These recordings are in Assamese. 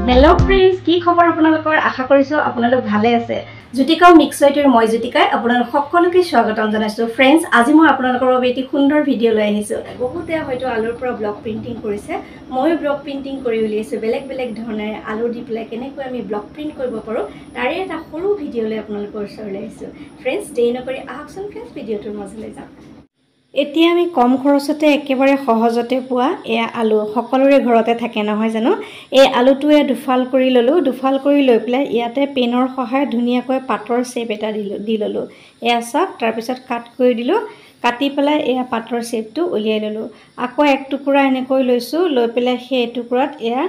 হেল্ল' ফ্ৰেণ্ডছ, কি খবৰ আপোনালোকৰ? আশা কৰিছোঁ আপোনালোক ভালে আছে। জ্যোতিকা মিক্সইটৰ মই জ্যোতিকাই আপোনালোক সকলোকে স্বাগতম জনাইছোঁ। ফ্ৰেণ্ডছ, আজি মই আপোনালোকৰ বাবে এটি সুন্দৰ ভিডিঅ' লৈ আহিছোঁ। বহুতে হয়তো আলুৰ পৰা ব্লক প্ৰিণ্টিং কৰিছে, ময়ো ব্লক প্ৰিণ্টিং কৰি উলিয়াইছোঁ। বেলেগ বেলেগ ধৰণেৰে আলু দি পেলাই কেনেকৈ আমি ব্লক প্ৰিণ্ট কৰিব পাৰোঁ তাৰে এটা সৰু ভিডিঅ' লৈ আপোনালোকৰ ওচৰলৈ আহিছোঁ। ফ্ৰেণ্ডছ, দেৰি নকৰি আহকচোন ফ্ৰেণ্ডছ, ভিডিঅ'টোৰ মাজলৈ যাওঁ। এতিয়া আমি কম খৰচতে একেবাৰে সহজতে পোৱা এয়া আলু সকলোৰে ঘৰতে থাকে নহয় জানো। এই আলুটোৱে দুফাল কৰি ল'লোঁ। দুফাল কৰি লৈ পেলাই ইয়াতে পেনৰ সহায়ত ধুনীয়াকৈ পাতৰ শ্বেপ এটা দি ল'লোঁ। এয়া চাওক, তাৰপিছত কাট কৰি দিলোঁ। কাটি পেলাই এয়া পাতৰ শ্বেপটো উলিয়াই ল'লোঁ। আকৌ এক টুকুৰা এনেকৈ লৈছোঁ। লৈ পেলাই সেই টুকুৰাত এয়া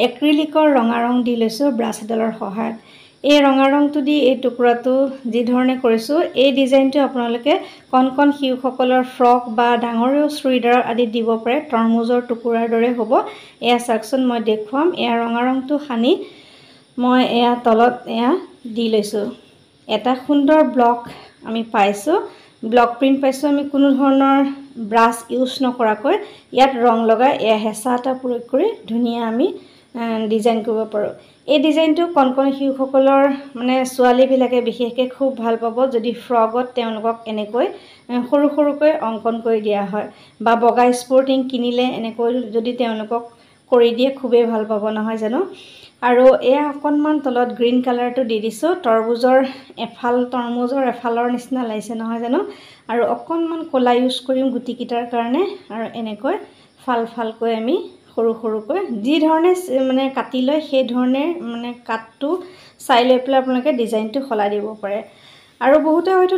এক্ৰিলিকৰ ৰঙা ৰং দি লৈছোঁ ব্ৰাছ এডালৰ সহায়ত। এই ৰঙা ৰংটো দি এই টুকুৰাটো যি ধৰণে কৰিছোঁ, এই ডিজাইনটো আপোনালোকে কণ কণ শিশুসকলৰ ফ্ৰক বা ডাঙৰেও চুৰিদাৰ আদিত দিব পাৰে। তৰমুজৰ টুকুৰাৰ দৰে হ'ব। এয়া চাওকচোন, মই দেখুৱাম। এয়া ৰঙা ৰংটো সানি মই এয়া তলত এয়া দি লৈছোঁ। এটা সুন্দৰ ব্লক আমি পাইছোঁ, ব্লক প্ৰিণ্ট পাইছোঁ। আমি কোনো ধৰণৰ ব্ৰাছ ইউজ নকৰাকৈ ইয়াত ৰং লগাই এয়া হেঁচা এটা প্ৰয়োগ কৰি ধুনীয়া আমি ডিজাইন কৰিব পাৰোঁ। এই ডিজাইনটো কণ কণ শিশুসকলৰ ছোৱালীবিলাকে বিশেষকৈ খুব ভাল পাব যদি ফ্ৰকত তেওঁলোকক এনেকৈ সৰু সৰুকৈ অংকন কৰি দিয়া হয়, বা বগা স্পৰ্টিং কিনিলে এনেকৈ যদি তেওঁলোকক কৰি দিয়ে খুবেই ভাল পাব নহয় জানো। আৰু এয়া অকণমান তলত গ্ৰীণ কালাৰটো দি দিছোঁ। তৰমুজৰ এফালৰ নিচিনা লাগিছে নহয় জানো। আৰু অকণমান ক'লা ইউজ কৰিম গুটিকেইটাৰ কাৰণে। আৰু এনেকৈ ফালকৈ আমি সৰু সৰুকৈ যি ধৰণে কাটি লয় সেই ধৰণে কাটটো চাই লৈ পেলাই আপোনালোকে ডিজাইনটো সলাই দিব পাৰে। আৰু বহুতে হয়তো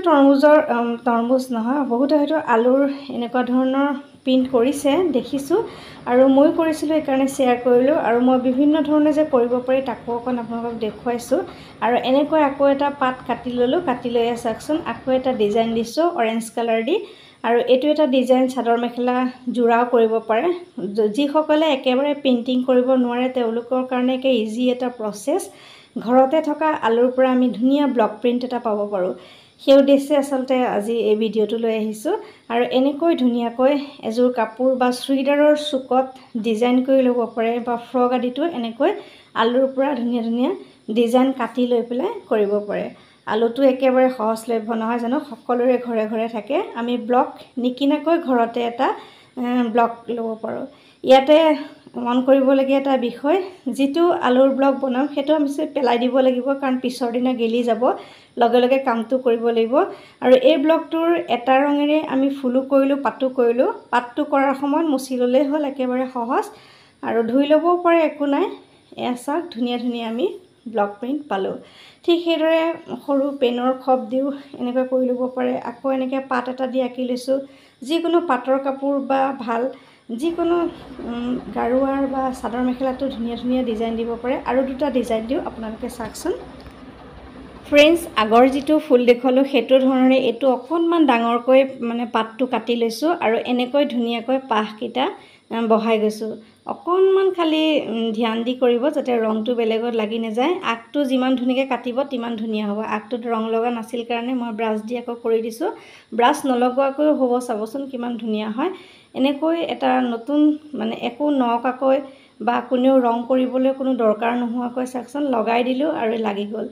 বহুতে হয়তো আলুৰ এনেকুৱা ধৰণৰ প্ৰিণ্ট কৰিছে দেখিছোঁ, আৰু ময়ো কৰিছিলোঁ, সেইকাৰণে শ্বেয়াৰ কৰিলোঁ। আৰু মই বিভিন্ন ধৰণে যে কৰিব পাৰি তাকো অকণ আপোনালোকক দেখুৱাইছোঁ। আৰু এনেকৈ আকৌ এটা পাত কাটি ল'লোঁ। কাটি লৈ চাওকচোন, আকৌ এটা ডিজাইন দিছোঁ অৰেঞ্জ কালাৰ দি। আৰু এইটো এটা ডিজাইন চাদৰ মেখেলা যোৰাও কৰিব পাৰে। যিসকলে একেবাৰে পেইণ্টিং কৰিব নোৱাৰে তেওঁলোকৰ কাৰণে একে ইজি এটা প্ৰচেছ। ঘৰতে থকা আলুৰ পৰা আমি ধুনীয়া ব্লক প্ৰিণ্ট এটা পাব পাৰোঁ। সেই উদ্দেশ্যে আচলতে আজি এই ভিডিঅ'টো লৈ আহিছোঁ। আৰু এনেকৈ ধুনীয়াকৈ এযোৰ কাপোৰ বা চুৰিদাৰৰ চুকত ডিজাইন কৰি ল'ব পাৰে, বা ফ্ৰক আদিতো এনেকৈ আলুৰ পৰা ধুনীয়া ধুনীয়া ডিজাইন কাটি লৈ পেলাই কৰিব পাৰে। আলুটো একেবাৰে সহজলভ্য নহয় জানো, সকলোৰে ঘৰে ঘৰে থাকে। আমি ব্লক নিকিনাকৈ ঘৰতে এটা ব্লক ল'ব পাৰোঁ। ইয়াতে মন কৰিবলগীয়া এটা বিষয়, যিটো আলুৰ ব্লক বনাম সেইটো আমি পেলাই দিব লাগিব, কাৰণ পিছৰ দিনা গেলি যাব। লগে লগে কামটো কৰিব লাগিব। আৰু এই ব্লকটোৰ এটা ৰঙেৰে আমি ফুলো কৰিলোঁ, পাতো কৰিলোঁ। পাতটো কৰাৰ সময়ত মুচি ল'লেই হ'ল, একেবাৰে সহজ। আৰু ধুই ল'বও পাৰে, একো নাই। এয়া চাওক, ধুনীয়া ধুনীয়া আমি ব্লক প্ৰিণ্ট পালোঁ। ঠিক সেইদৰে সৰু পেনৰ খপ দিও এনেকৈ কৰি ল'ব পাৰে। আকৌ এনেকৈ পাত এটা দি আঁকি লৈছোঁ। যিকোনো পাটৰ কাপোৰ বা যিকোনো গাৰুৱাৰ বা চাদৰ মেখেলাটো ধুনীয়া ধুনীয়া ডিজাইন দিব পাৰে। আৰু দুটা ডিজাইন দিওঁ, আপোনালোকে চাওকচোন। ফ্ৰেণ্ডছ, আগৰ যিটো ফুল দেখুৱালোঁ সেইটো ধৰণে এইটো অকণমান ডাঙৰকৈ পাতটো কাটি লৈছোঁ। আৰু এনেকৈ ধুনীয়াকৈ পাহকেইটা বহাই গৈছোঁ। অকণমান খালি ধ্যান দি কৰিব যাতে ৰংটো বেলেগত লাগি নাযায়। আগটো যিমান ধুনীয়াকৈ কাটিব তিমান ধুনীয়া হ'ব। আগটোত ৰং লগা নাছিল কাৰণে মই ব্ৰাছ দি আকৌ কৰি দিছোঁ। ব্ৰাছ নলগোৱাকৈও হ'ব, চাবচোন কিমান ধুনীয়া হয়। এনেকৈ এটা নতুন একো নকাকৈ বা কোনেও ৰং কৰিবলৈ কোনো দৰকাৰ নোহোৱাকৈ চাওকচোন লগাই দিলোঁ আৰু লাগি গ'ল।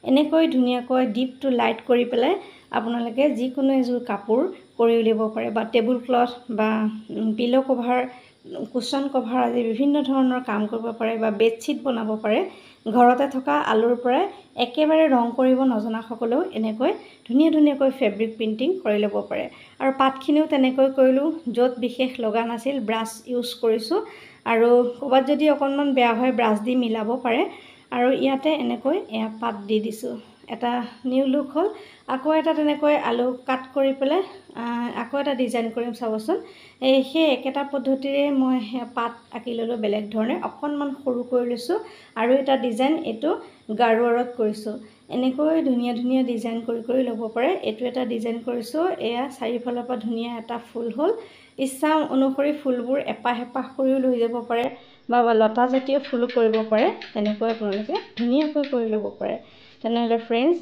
এনেকৈ ধুনীয়াকৈ ডিপ টু লাইট কৰি পেলাই আপোনালোকে যিকোনো এযোৰ কাপোৰ কৰি উলিয়াব পাৰে, বা টেবুল ক্লথ বা পিল' কভাৰ, কুশ্বন কভাৰ আদি বিভিন্ন ধৰণৰ কাম কৰিব পাৰে, বা বেডশ্বীট বনাব পাৰে। ঘৰতে থকা আলুৰ পৰাই একেবাৰে ৰং কৰিব নজনাসকলেও এনেকৈ ধুনীয়া ধুনীয়াকৈ ফেব্ৰিক প্ৰিণ্টিং কৰি ল'ব পাৰে। আৰু পাতখিনিও তেনেকৈ কৰিলোঁ, য'ত বিশেষ লগা নাছিল ব্ৰাছ ইউজ কৰিছোঁ। আৰু ক'ৰবাত যদি অকণমান বেয়া হয় ব্ৰাছ দি মিলাব পাৰে। আৰু ইয়াতে এনেকৈ এয়া পাত দি দিছোঁ, এটা নিউ লুক হ'ল। আকৌ এটা তেনেকৈ আলু কাট কৰি পেলাই আকৌ এটা ডিজাইন কৰিম, চাবচোন। সেই একেটা পদ্ধতিৰে মই পাত আঁকি ল'লোঁ বেলেগ ধৰণে, অকণমান সৰু কৰি লৈছোঁ। আৰু এটা ডিজাইন এইটো গাৰুৱাৰত কৰিছোঁ। এনেকৈ ধুনীয়া ধুনীয়া ডিজাইন কৰি ল'ব পাৰে। এইটো এটা ডিজাইন কৰিছোঁ, এয়া চাৰিওফালৰ পৰা ধুনীয়া এটা ফুল হ'ল। ইচ্ছা অনুসৰি ফুলবোৰ এপাহ এপাহ কৰিও লৈ যাব পাৰে, বা লতা জাতীয় ফুলো কৰিব পাৰে। তেনেকৈ আপোনালোকে ধুনীয়াকৈ কৰি ল'ব পাৰে। তেনেহ'লে ফ্ৰেণ্ডছ,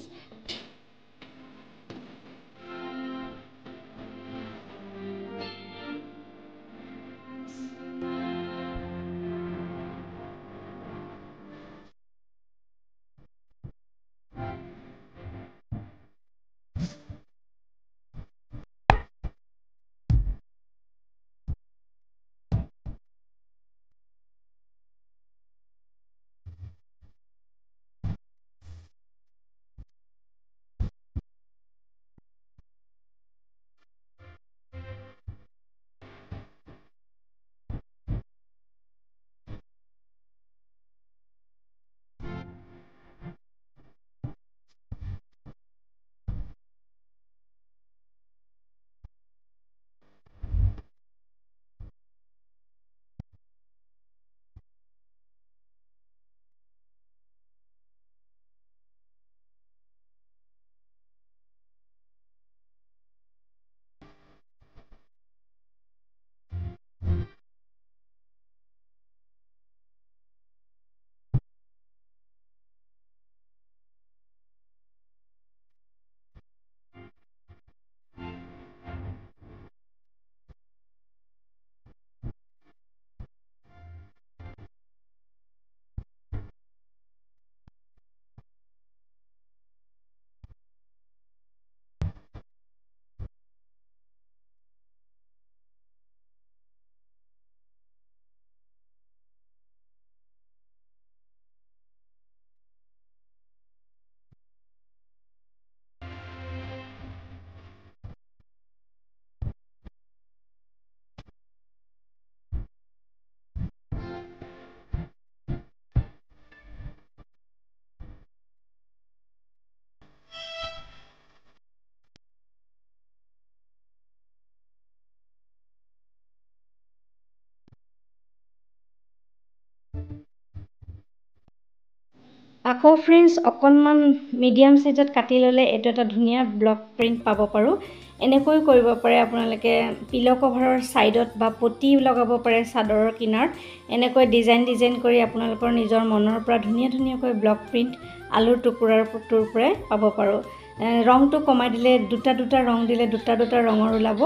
আকৌ ফ্ৰেণ্ডছ অকণমান মিডিয়াম সাইজত কাটি ল'লে এইটো এটা ধুনীয়া ব্লক প্ৰিন্ট পাব পাৰোঁ এনেকৈ কৰিব পাৰে আপোনালোকে পিলো কভাৰৰ সাইডত বা পটি লগাব পাৰে চাদৰৰ কিনাৰত এনেকৈ ডিজাইন কৰি আপোনালোকৰ নিজৰ মনৰ পৰা ধুনীয়াকৈ ব্লক প্ৰিন্ট আলুৰ টুকুৰাৰ পৰাই পাব পাৰোঁ ৰংটো কমাই দিলে দুটা ৰং দিলে দুটা ৰঙৰ ওলাব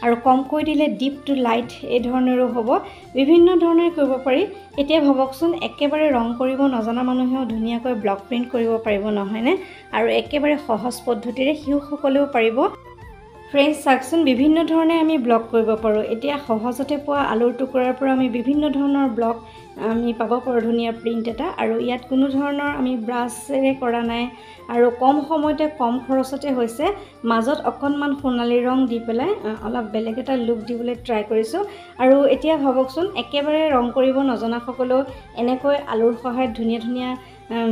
আৰু কমকৈ দিলে ডিপ টু লাইট এই ধৰণৰো হ'ব বিভিন্ন ধৰণে কৰিব পাৰি এতিয়া ভাবকচোন একেবাৰে ৰং কৰিব নজনা মানুহেও ধুনীয়াকৈ ব্লক প্ৰিন্ট কৰিব পাৰিব নহয়নে আৰু একেবাৰে সহজ পদ্ধতিৰে শিশুসকলেও পাৰিব ফ্ৰেণ্ডছ চাকচোন বিভিন্ন ধৰণে আমি ব্লক কৰিব পাৰোঁ এতিয়া সহজতে পোৱা আলুৰ টুকুৰাৰ পৰা আমি বিভিন্ন ধৰণৰ ব্লক আমি পাব পাৰোঁ ধুনীয়া প্ৰিন্ট এটা আৰু ইয়াত কোনো ধৰণৰ আমি ব্ৰাছেৰে কৰা নাই আৰু কম সময়তে কম খৰচতে হৈছে মাজত অকণমান সোণালী ৰং দি পেলাই অলপ বেলেগ এটা লুক দিবলৈ ট্ৰাই কৰিছোঁ আৰু এতিয়া ভাবকচোন একেবাৰে ৰং কৰিব নজনাসকলেও এনেকৈ আলুৰ সহায়ত ধুনীয়া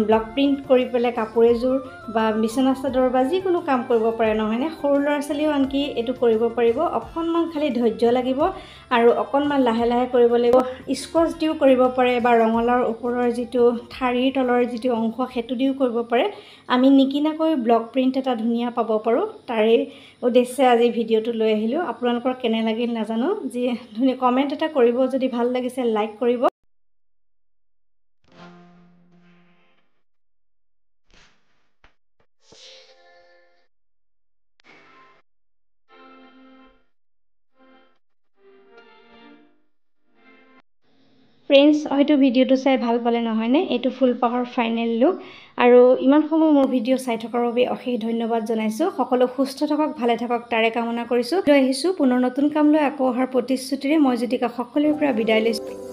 ব্লক প্ৰিন্ট কৰি পেলাই কাপোৰ এযোৰ বা বিছনা চাদৰ বা যিকোনো কাম কৰিব পাৰে নহয়নে সৰু ল'ৰা ছোৱালীও আনকি এইটো কৰিব পাৰিব অকণমান খালি ধৈৰ্য লাগিব আৰু অকণমান লাহে কৰিব লাগিব স্কচ দিও কৰিব পাৰে বা ৰঙালাওৰ ওপৰৰ যিটো ঠাৰিৰ তলৰ যিটো অংশ সেইটো দিও কৰিব পাৰে আমি নিকিনাকৈ ব্লক প্ৰিন্ট এটা ধুনীয়া পাব পাৰোঁ তাৰে উদ্দেশ্যে আজি ভিডিঅ'টো লৈ আহিলোঁ আপোনালোকৰ কেনে লাগিল নাজানো যি ধুনীয়া কমেণ্ট এটা কৰিব যদি ভাল লাগিছে লাইক কৰিব ফ্ৰেণ্ডছ হয়তো ভিডিঅ'টো চাই ভাল পালে নহয়নে এইটো ফুল পাহৰ ফাইনেল লুক আৰু ইমান সময় মোৰ ভিডিঅ' চাই থকাৰ বাবে অশেষ ধন্যবাদ জনাইছোঁ সকলো সুস্থ থাকক ভালে থাকক তাৰে কামনা কৰিছোঁ আহিছোঁ পুনৰ নতুন কাম লৈ আকৌ অহাৰ প্ৰতিশ্ৰুতিৰে মই জ্যোতিকা সকলোৰে পৰা বিদায় লৈছোঁ